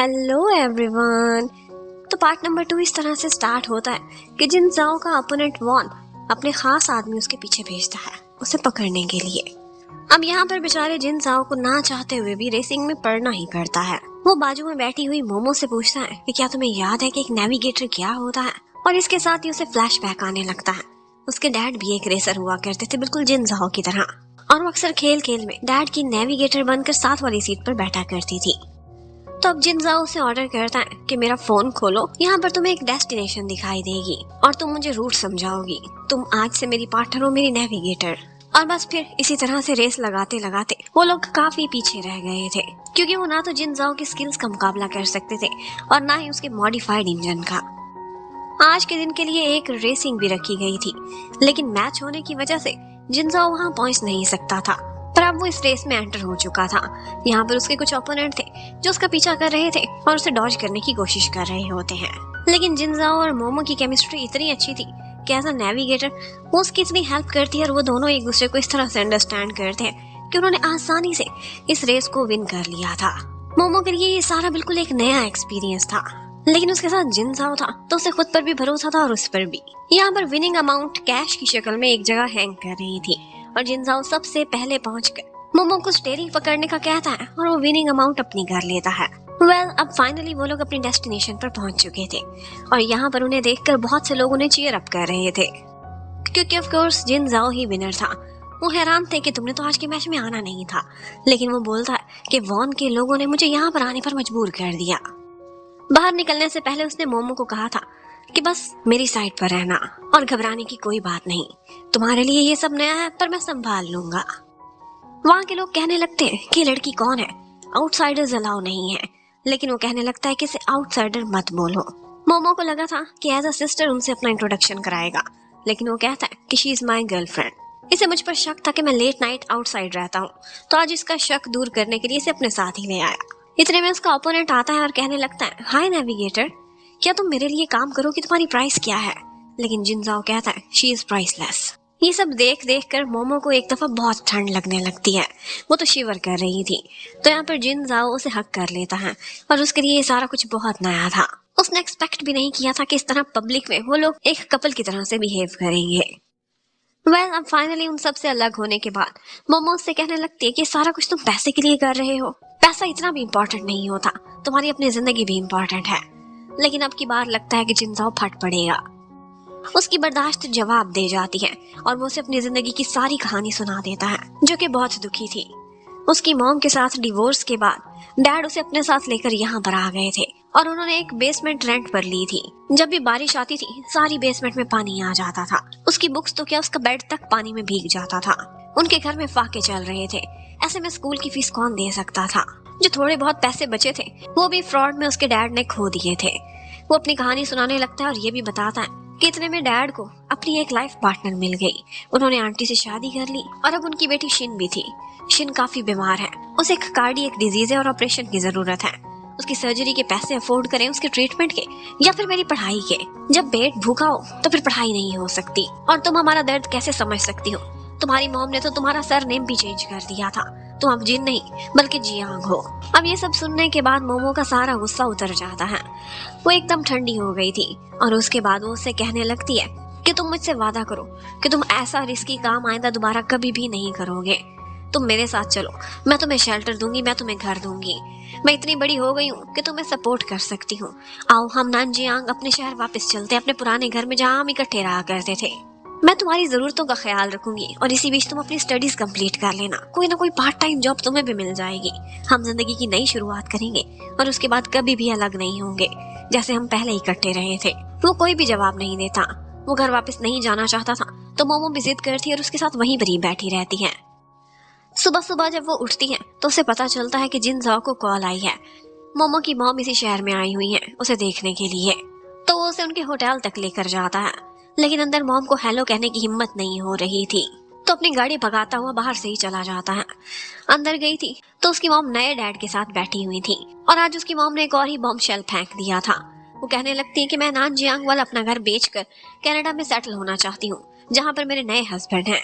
Hello everyone. तो part number 2 इस तरह से स्टार्ट होता है कि जिन जाओ का अपोनेंट वॉन अपने खास आदमी उसके पीछे भेजता है उसे पकड़ने के लिए। अब यहाँ पर बेचारे जिन जाओ को ना चाहते हुए भी रेसिंग में पड़ना ही पड़ता है। वो बाजू में बैठी हुई मोमो से पूछता है कि क्या तुम्हें याद है कि एक नेविगेटर क्या होता है, और इसके साथ ही उसे फ्लैशबैक आने लगता है। उसके डैड भी एक रेसर हुआ करते थे, बिल्कुल जिन जाओ की तरह, और वो अक्सर खेल खेल में डैड की नेविगेटर बनकर साथ वाली सीट पर बैठा करती थी। तो अब जिन जाओ उसे ऑर्डर करता है कि मेरा फोन खोलो, यहाँ पर तुम्हें एक डेस्टिनेशन दिखाई देगी और तुम मुझे रूट समझाओगी। तुम आज से मेरी पार्टनर हो, मेरी नेविगेटर। और बस फिर इसी तरह से रेस लगाते लगाते वो लोग काफी पीछे रह गए थे, क्योंकि वो ना तो जिन जाओ की स्किल्स का मुकाबला कर सकते थे और ना ही उसके मॉडिफाइड इंजन का। आज के दिन के लिए एक रेसिंग भी रखी गई थी, लेकिन मैच होने की वजह से जिन जाओ वहाँ पहुँच नहीं सकता था। पर अब वो इस रेस में एंटर हो चुका था। यहाँ पर उसके कुछ ओपोनेंट थे जो उसका पीछा कर रहे थे और उसे डॉज करने की कोशिश कर रहे होते हैं। लेकिन जिनजाओ और मोमो की केमिस्ट्री इतनी अच्छी थी कि एज अ नेविगेटर वो उसकी इतनी हेल्प करती है और वो दोनों एक दूसरे को इस तरह से अंडरस्टैंड करते हैं कि उन्होंने आसानी से इस रेस को विन कर लिया था। मोमो के लिए ये सारा बिल्कुल एक नया एक्सपीरियंस था, लेकिन उसके साथ जिनजाओ था तो उसे खुद पर भी भरोसा था और उस पर भी। यहाँ पर विनिंग अमाउंट कैश की शक्ल में एक जगह हैंग कर रही थी और जिनजाओ सबसे पहले पहुंचकर मोमो को स्टीयरिंग पकड़ने का कहता है और वो विनिंग अमाउंट अपनी कर लेता है। अब फाइनली वो लोग अपनी डेस्टिनेशन पर पहुंच चुके थे और यहाँ पर उन्हें देखकर बहुत से लोग उन्हें चीयर अप कर रहे थे, क्योंकि ऑफ कोर्स जिनजाओ ही विनर था। वो हैरान थे कि तुमने तो आज के मैच में आना नहीं था, लेकिन वो बोलता है कि वॉन के लोगों ने मुझे यहाँ पर आने पर मजबूर कर दिया। बाहर निकलने से पहले उसने मोमो को कहा था कि बस मेरी साइड पर रहना और घबराने की कोई बात नहीं, तुम्हारे लिए ये सब नया है पर मैं संभाल लूंगा। वहाँ के लोग कहने लगते हैं कि लड़की कौन है, आउटसाइडर्स अलाउ नहीं है, लेकिन वो कहने लगता है कि इसे आउटसाइडर मत बोलो। मोमो को लगा था कि एज अ सिस्टर उनसे अपना इंट्रोडक्शन कराएगा, लेकिन वो कहता है कि शी इज माई गर्लफ्रेंड। इसे मुझ पर शक था कि मैं लेट नाइट आउटसाइड रहता हूँ, तो आज इसका शक दूर करने के लिए इसे अपने साथ ही ले आया। इतने में उसका ओपोनेंट आता है और कहने लगता है, हाय नेविगेटर, क्या तुम मेरे लिए काम करोगी, तुम्हारी प्राइस क्या है? लेकिन जिनजाओ कहता है शी इज प्राइसलेस। ये सब देख देख कर मोमो को एक दफा बहुत ठंड लगने लगती है। वो तो शिवर कर रही थी। तो यहाँ पर जिनजाओ उसे हक कर लेता है और उसके लिए ये सारा कुछ बहुत नया था। उसने एक्सपेक्ट भी नहीं किया था कि इस तरह पब्लिक में वो लोग एक कपल की तरह से बिहेव करेंगे। अब फाइनली उन सब से अलग होने के बाद मोमो उससे कहने लगती है कि सारा कुछ तुम पैसे के लिए कर रहे हो। पैसा इतना भी इम्पोर्टेंट नहीं होता, तुम्हारी अपनी जिंदगी भी इम्पोर्टेंट है। लेकिन अब की बार लगता है कि जिनजाओ फट पड़ेगा। उसकी बर्दाश्त जवाब दे जाती है और वो उसे अपनी जिंदगी की सारी कहानी सुना देता है, जो कि बहुत दुखी थी। उसकी मॉम के साथ डिवोर्स के बाद डैड उसे अपने साथ लेकर यहाँ पर आ गए थे और उन्होंने एक बेसमेंट रेंट पर ली थी। जब भी बारिश आती थी सारी बेसमेंट में पानी आ जाता था। उसकी बुक्स तो क्या, उसका बेड तक पानी में भीग जाता था। उनके घर में फाके चल रहे थे, ऐसे में स्कूल की फीस कौन दे सकता था? जो थोड़े बहुत पैसे बचे थे वो भी फ्रॉड में उसके डैड ने खो दिए थे। वो अपनी कहानी सुनाने लगता है और ये भी बताता है कि इतने में डैड को अपनी एक लाइफ पार्टनर मिल गई। उन्होंने आंटी से शादी कर ली और अब उनकी बेटी शिन भी थी। शिन काफी बीमार है, उसे एक कार्डियक डिजीज है और ऑपरेशन की जरूरत है। उसकी सर्जरी के पैसे अफोर्ड करें, उसके ट्रीटमेंट के या फिर मेरी पढ़ाई के। जब पेट भूखा हो तो फिर पढ़ाई नहीं हो सकती, और तुम हमारा दर्द कैसे समझ सकती हो? तुम्हारी मॉम ने तो तुम्हारा सरनेम भी चेंज कर दिया था, तुम अब जिन नहीं बल्कि जियांग हो। अब ये सब सुनने के बाद मोमो का सारा गुस्सा उतर जाता है। वो एकदम ठंडी हो गई थी और उसके बाद वो उससे कहने लगती है कि तुम मुझसे वादा करो कि तुम ऐसा रिस्की काम आइंदा दोबारा कभी भी नहीं करोगे। तुम मेरे साथ चलो, मैं तुम्हें शेल्टर दूंगी, मैं तुम्हें घर दूंगी। मैं इतनी बड़ी हो गई हूँ कि तुम्हें सपोर्ट कर सकती हूँ। आओ हम नानजियांग अपने शहर वापस चलते, अपने पुराने घर में जहाँ हम इकट्ठे रहा करते थे। मैं तुम्हारी जरूरतों का ख्याल रखूंगी और इसी बीच तुम अपनी स्टडीज कंप्लीट कर लेना। कोई ना कोई पार्ट टाइम जॉब तुम्हें भी मिल जाएगी। हम जिंदगी की नई शुरुआत करेंगे और उसके बाद कभी भी अलग नहीं होंगे, जैसे हम पहले इकट्ठे रहे थे। वो कोई भी जवाब नहीं देता। वो घर वापस नहीं जाना चाहता था, तो मोमो भी जिद करती है और उसके साथ वहीं पर ही बैठी रहती है। सुबह सुबह जब वो उठती है तो उसे पता चलता है कि जिनजाओ को कॉल आई है। मोमो की मॉम इसी शहर में आई हुई है उसे देखने के लिए। तो वो उसे उनके होटल तक लेकर जाता है, लेकिन अंदर मॉम को हेलो कहने की हिम्मत नहीं हो रही थी, तो अपनी गाड़ी भगाता हुआ बाहर से ही चला जाता है। अंदर गई थी तो उसकी मॉम नए डैड के साथ बैठी हुई थी और आज उसकी मॉम ने एक और ही बॉम्ब शेल फेंक दिया था। वो कहने लगती है कि मैं नानजियांग वाला अपना घर बेचकर कनाडा में सेटल होना चाहती हूँ, जहाँ पर मेरे नए हस्बैंड हैं।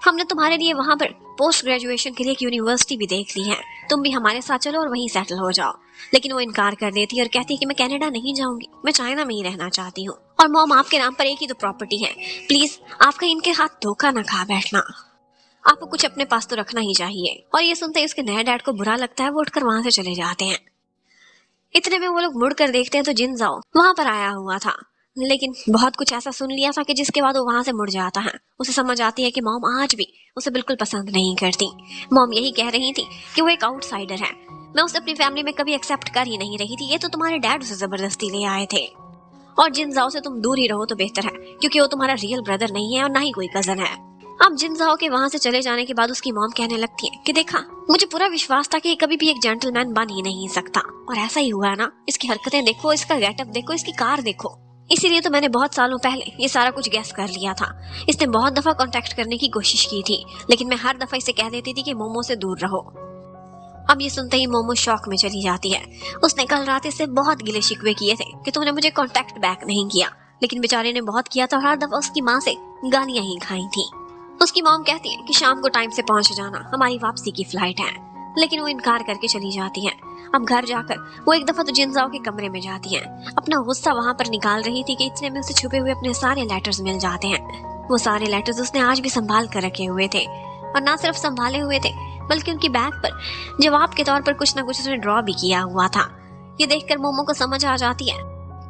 हमने तुम्हारे लिए वहाँ पर पोस्ट ग्रेजुएशन के लिए एक यूनिवर्सिटी भी देख ली है, तुम भी हमारे साथ चलो और वहीं सेटल हो जाओ। लेकिन वो इनकार कर देती है और कहती है कि मैं कनाडा नहीं जाऊंगी, मैं चाइना में ही रहना चाहती हूँ। और मॉम, आपके नाम पर एक ही तो प्रॉपर्टी है, प्लीज आप कहीं इनके हाथ धोखा ना खा बैठना, आपको कुछ अपने पास तो रखना ही चाहिए। और ये सुनते ही उसके नए डैड को बुरा लगता है, वो उठकर वहां से चले जाते हैं। इतने में वो लोग मुड़कर देखते हैं तो जिन जाओ वहां पर आया हुआ था, लेकिन बहुत कुछ ऐसा सुन लिया था कि जिसके बाद वो वहां से मुड़ जाता है। उसे समझ आती है कि मॉम आज भी उसे बिल्कुल पसंद नहीं करती। मॉम यही कह रही थी कि वो एक आउटसाइडर है, मैं उसे अपनी फैमिली में कभी एक्सेप्ट कर ही नहीं रही थी, ये तो तुम्हारे डैड उसे जबरदस्ती ले आए थे, और जिन जाओ से तुम दूर ही रहो तो बेहतर है, क्योंकि वो तुम्हारा रियल ब्रदर नहीं है और ना ही कोई कजन है। अब जिन जाओ के वहां से चले जाने के बाद उसकी मॉम कहने लगती है कि देखा, मुझे पूरा विश्वास था कि ये कभी भी एक जेंटलमैन बन ही नहीं सकता, और ऐसा ही हुआ ना, इसकी हरकतें देखो, इसका गेटअप देखो, इसकी कार देखो। इसीलिए तो मैंने बहुत सालों पहले ये सारा कुछ गैस कर लिया था। इसने बहुत दफा कांटेक्ट करने की कोशिश की थी, लेकिन मैं हर दफा इसे कह देती थी कि मोमो से दूर रहो। अब ये सुनते ही मोमो शॉक में चली जाती है। उसने कल रात इससे बहुत गिले शिकवे किए थे कि तुमने मुझे कांटेक्ट बैक नहीं किया, लेकिन बेचारे ने बहुत किया था और हर दफा उसकी माँ से गालियां ही खाई थी। उसकी मॉम कहती है कि शाम को टाइम से पहुंच जाना, हमारी वापसी की फ्लाइट है, लेकिन वो इनकार करके चली जाती है। अब घर जाकर वो एक दफा तो जिनजाओ के कमरे में जाती है, अपना गुस्सा वहां पर निकाल रही थी कि इतने में उसे छुपे हुए अपने सारे लेटर्स मिल जाते हैं। वो सारे लेटर्स उसने आज भी संभाल कर रखे हुए थे, और ना सिर्फ संभाले हुए थे बल्कि उनकी बैग पर जवाब के तौर पर कुछ न कुछ उसने ड्रॉ भी किया हुआ था। ये देखकर मोमो को समझ आ जाती है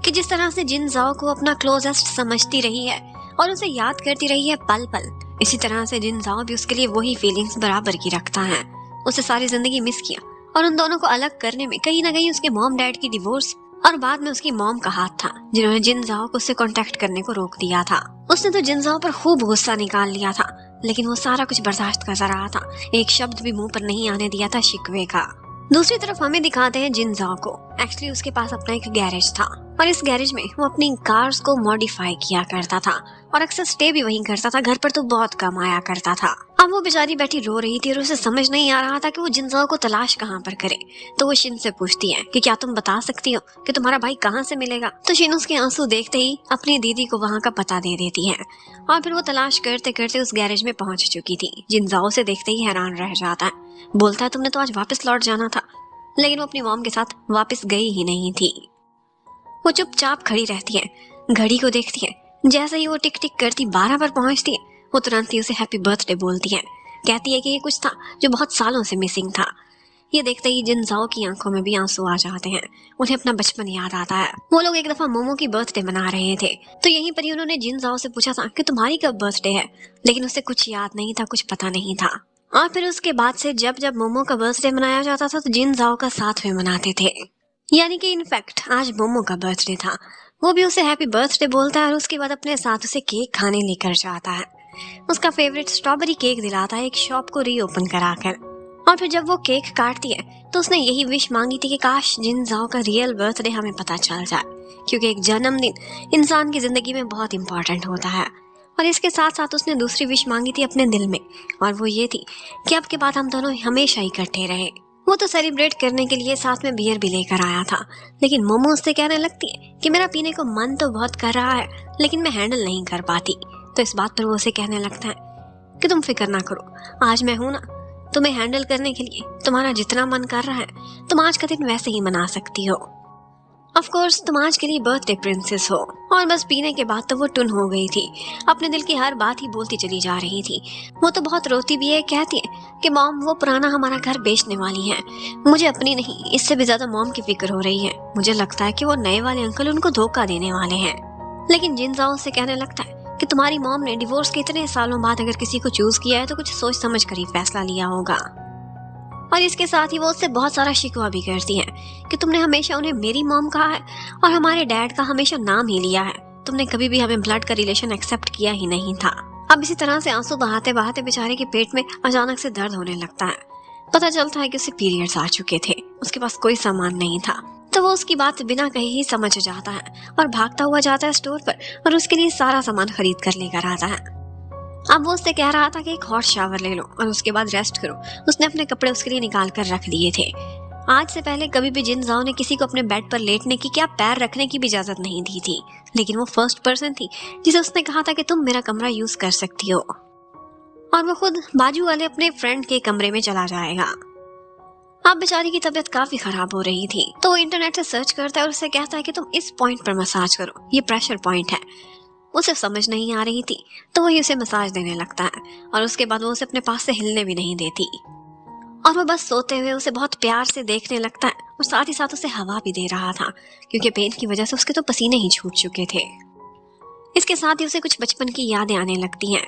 कि जिस तरह से जिनजाओ को अपना क्लोजेस्ट समझती रही है और उसे याद करती रही है पल पल, इसी तरह से जिनजाओ भी उसके लिए वही फीलिंग्स बराबर की रखता है। उसे सारी जिंदगी मिस किया, और उन दोनों को अलग करने में कहीं ना कहीं उसके मॉम डैड की डिवोर्स और बाद में उसकी मॉम का हाथ था, जिन्होंने जिनजाओ को उससे कांटेक्ट करने को रोक दिया था। उसने तो जिनजाओ पर खूब गुस्सा निकाल लिया था, लेकिन वो सारा कुछ बर्दाश्त करता रहा था, एक शब्द भी मुंह पर नहीं आने दिया था शिकवे का। दूसरी तरफ हमें दिखाते हैं जिनजाओ को। एक्चुअली उसके पास अपना एक गैरेज था, और इस गैरेज में वो अपनी कार्स को मॉडिफाई किया करता था, और अक्सर स्टे भी वहीं करता था, घर पर तो बहुत कम आया करता था। अब वो बेचारी बैठी रो रही थी और उसे समझ नहीं आ रहा था कि वो जिनजाओ को तलाश कहाँ पर करे। तो वो शिन से पूछती है कि क्या तुम बता सकती हो कि तुम्हारा भाई कहाँ से मिलेगा। तो शिन उसके आंसू देखते ही अपनी दीदी को वहाँ का पता दे देती है, और फिर वो तलाश करते करते उस गैरेज में पहुंच चुकी थी। जिनजाओ से देखते ही हैरान रह जाता है, बोलता है तुमने तो आज वापस लौट जाना था, लेकिन वो अपनी मॉम के साथ वापस गई ही नहीं थी। वो चुपचाप खड़ी रहती है, घड़ी को देखती है, जैसे ही वो टिक टिक करती 12 पर पहुंचती है, वो तुरंत ही उसे हैप्पी बर्थडे बोलती है, कहती है कि ये कुछ था जो बहुत सालों से मिसिंग था। ये देखते ही जिनजाओ की आंखों में भी आंसू आ जाते हैं, उन्हें अपना बचपन याद आता है। वो लोग एक दफा मोमो की बर्थडे मना रहे थे, तो यहीं पर ही उन्होंने जिनजाओ से पूछा था कि तुम्हारी कब बर्थडे है, लेकिन उसे कुछ याद नहीं था, कुछ पता नहीं था। और फिर उसके बाद से जब जब मोमो का बर्थडे मनाया जाता था तो जिनजाओ का साथ में मनाते थे, यानी कि इनफैक्ट आज मोमो का बर्थडे था। वो भी उसे हैप्पी बर्थडे बोलता है और उसके बाद अपने साथ उसे केक खाने लेकर जाता है। उसका फेवरेट स्ट्रॉबेरी केक दिलाता है एक शॉप को रीओपन कराकर। और फिर जब वो केक काटती है तो उसने यही विश मांगी थी कि काश जिनजाओ का रियल बर्थडे हमें पता चल जाए, क्योंकि एक जन्मदिन इंसान की जिंदगी में बहुत इंपॉर्टेंट होता है। और इसके साथ साथ उसने दूसरी विश मांगी थी अपने दिल में, और वो ये थी कि अब के बाद हम दोनों हमेशा इकट्ठे रहे। वो तो सेलिब्रेट करने के लिए साथ में बियर भी लेकर आया था, लेकिन मोमो उससे कहने लगती है कि मेरा पीने को मन तो बहुत कर रहा है, लेकिन मैं हैंडल नहीं कर पाती। तो इस बात पर वो उसे कहने लगता है कि तुम फिक्र ना करो, आज मैं हूं ना, तुम्हें हैंडल करने के लिए। तुम्हारा जितना मन कर रहा है तुम आज का दिन वैसे ही मना सकती हो। ऑफ कोर्स तुम आज के लिए बर्थडे प्रिंसेस हो। और बस पीने के बाद तो वो टुन हो गई थी, अपने दिल की हर बात ही बोलती चली जा रही थी। वो तो बहुत रोती भी है, कहती है कि मॉम वो पुराना हमारा घर बेचने वाली है। मुझे अपनी नहीं, इससे भी ज्यादा मॉम की फिक्र हो रही है। मुझे लगता है कि वो नए वाले अंकल उनको धोखा देने वाले हैं। लेकिन जिनजाओ से कहने लगता है कि तुम्हारी मॉम ने डिवोर्स के इतने सालों बाद अगर किसी को चूज किया है तो कुछ सोच समझ कर ही फैसला लिया होगा। और इसके साथ ही वो उससे बहुत सारा शिकवा भी करती है कि तुमने हमेशा उन्हें मेरी मॉम कहा है और हमारे डैड का हमेशा नाम ही लिया है, तुमने कभी भी हमें ब्लड का रिलेशन एक्सेप्ट किया ही नहीं था। अब इसी तरह से आंसू बहाते बहाते बेचारे के पेट में अचानक से दर्द होने लगता है। पता चलता है कि उसे पीरियड्स आ चुके थे, उसके पास कोई सामान नहीं था। तो वो उसकी बात बिना कहे ही समझ जाता है और भागता हुआ जाता है स्टोर पर और उसके लिए सारा सामान खरीद कर लेकर आता है। अब वो उससे कह रहा था कि एक हॉट शावर ले लो और उसके बाद रेस्ट करो। उसने अपने कपड़े उसके लिए निकाल कर रख दिए थे। आज से पहले कभी भी जिनजाओ ने किसी को अपने बेड पर लेटने की क्या पैर रखने की भी इजाजत नहीं दी थी, लेकिन वो फर्स्ट पर्सन थी जिसे उसने कहा था कि तुम मेरा कमरा यूज कर सकती हो। और वो खुद बाजू वाले अपने फ्रेंड के कमरे में चला जाएगा। अब बेचारी की तबीयत काफी खराब हो रही थी, तो वो इंटरनेट से सर्च करता है और उससे कहता है कि तुम इस पॉइंट पर मसाज करो, ये प्रेशर पॉइंट है। उसे समझ नहीं आ रही थी, तो वही उसे मसाज देने लगता है और उसके बाद वो उसे अपने पास से हिलने भी नहीं देती और वो बस सोते हुए उसे बहुत प्यार से देखने लगता है और साथ ही साथ उसे हवा भी दे रहा था, क्योंकि पेन की वजह से उसके तो पसीने ही छूट चुके थे। इसके साथ ही उसे कुछ बचपन की यादें आने लगती हैं।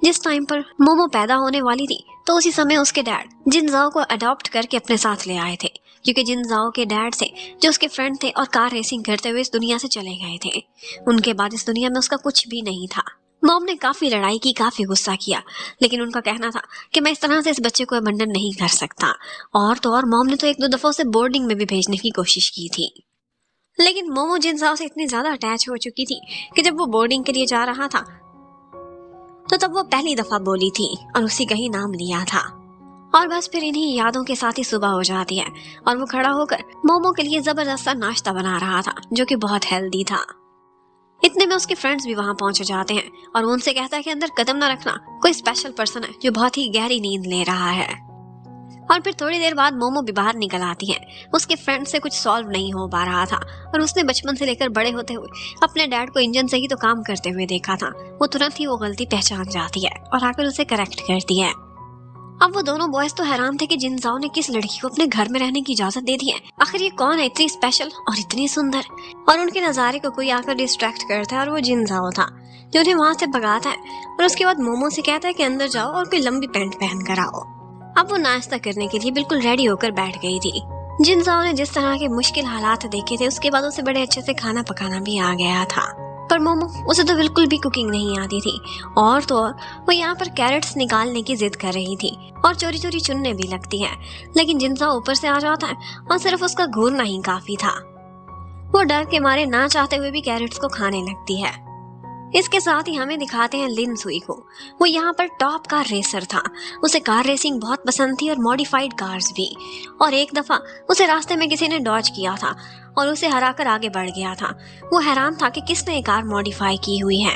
जिस टाइम पर मोमो पैदा होने वाली थी, तो उसी समय उसके डैड जिनजाओ को अडॉप्ट करके अपने साथ ले आए थे, क्योंकि जिनजाओ के डैड से जो उसके फ्रेंड थे और कार रेसिंग करते हुए इस दुनिया से चले गए थे। उनके बाद इस दुनिया में उसका कुछ भी नहीं था। मॉम ने काफी लड़ाई की, काफी गुस्सा किया, लेकिन उनका कहना था कि मैं इस तरह से इस बच्चे को अबंडन नहीं कर सकता। और तो और मॉम ने तो 1-2 दफा उसे बोर्डिंग में भी भेजने की कोशिश की थी, लेकिन मोमो जिनजाओ से इतनी ज्यादा अटैच हो चुकी थी कि जब वो बोर्डिंग के लिए जा रहा था, तो तब वो पहली दफा बोली थी और उसी का ही नाम लिया था। और बस फिर इन्हीं यादों के साथ ही सुबह हो जाती है और वो खड़ा होकर मोमो के लिए जबरदस्त सा नाश्ता बना रहा था, जो कि बहुत हेल्दी था। इतने में उसके फ्रेंड्स भी वहां पहुंच जाते हैं और वो उनसे कहता है कि अंदर कदम ना रखना, कोई स्पेशल पर्सन है जो बहुत ही गहरी नींद ले रहा है। और फिर थोड़ी देर बाद मोमो भी बाहर निकल आती है। उसके फ्रेंड से कुछ सॉल्व नहीं हो पा रहा था और उसने बचपन से लेकर बड़े होते हुए अपने डैड को इंजन से ही तो काम करते हुए देखा था। वो तुरंत ही वो गलती पहचान जाती है और आकर उसे करेक्ट करती है। अब वो दोनों बॉयज तो हैरान थे कि जिनजाओ ने किस लड़की को अपने घर में रहने की इजाजत दे दी है। आखिर ये कौन है, इतनी स्पेशल और इतनी सुंदर। और उनके नजारे को कोई आकर डिस्ट्रैक्ट करता है और वो जिनजाओ था, जो उन्हें वहां से भगाता है और उसके बाद मोमो से कहता है कि अंदर जाओ और कोई लंबी पैंट पहन कर आओ। अब वो नाश्ता करने के लिए बिल्कुल रेडी होकर बैठ गई थी। जिनजाओ ने जिस तरह के मुश्किल हालात देखे थे, उसके बाद उसे बड़े अच्छे से खाना पकाना भी आ गया था। पर मोमो, उसे तो बिल्कुल भी कुकिंग नहीं आती थी और तो और वो यहाँ पर कैरेट्स निकालने की जिद कर रही थी और चोरी चोरी चुनने भी लगती है। लेकिन जिनजाओ ऊपर से आ जाता है और सिर्फ उसका घूरना ही काफी था। वो डर के मारे ना चाहते हुए भी कैरेट्स को खाने लगती है। इसके साथ ही हमें दिखाते हैं लिन सुई को। वो यहाँ पर टॉप कार रेसर था। उसे कार रेसिंग बहुत पसंद थी और मॉडिफाइड कार्स भी। और एक दफा उसे रास्ते में किसी ने डॉज किया था और उसे हराकर आगे बढ़ गया था। वो हैरान था कि किसने ये कार मॉडिफाई की हुई है।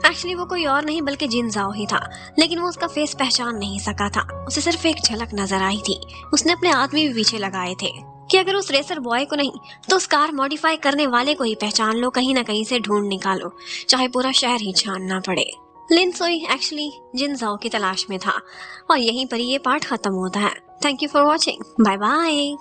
एक्चुअली वो कोई और नहीं बल्कि जिनजाओ ही था, लेकिन वो उसका फेस पहचान नहीं सका था। उसे सिर्फ एक झलक नजर आई थी। उसने अपने आदमी भी पीछे लगाए थे कि अगर उस रेसर बॉय को नहीं तो उस कार मॉडिफाई करने वाले को ही पहचान लो, कहीं ना कहीं से ढूंढ निकालो, चाहे पूरा शहर ही छानना पड़े। लिन सोई एक्चुअली जिनजाओ की तलाश में था और यहीं पर ये पार्ट खत्म होता है। Thank you for watching, bye bye.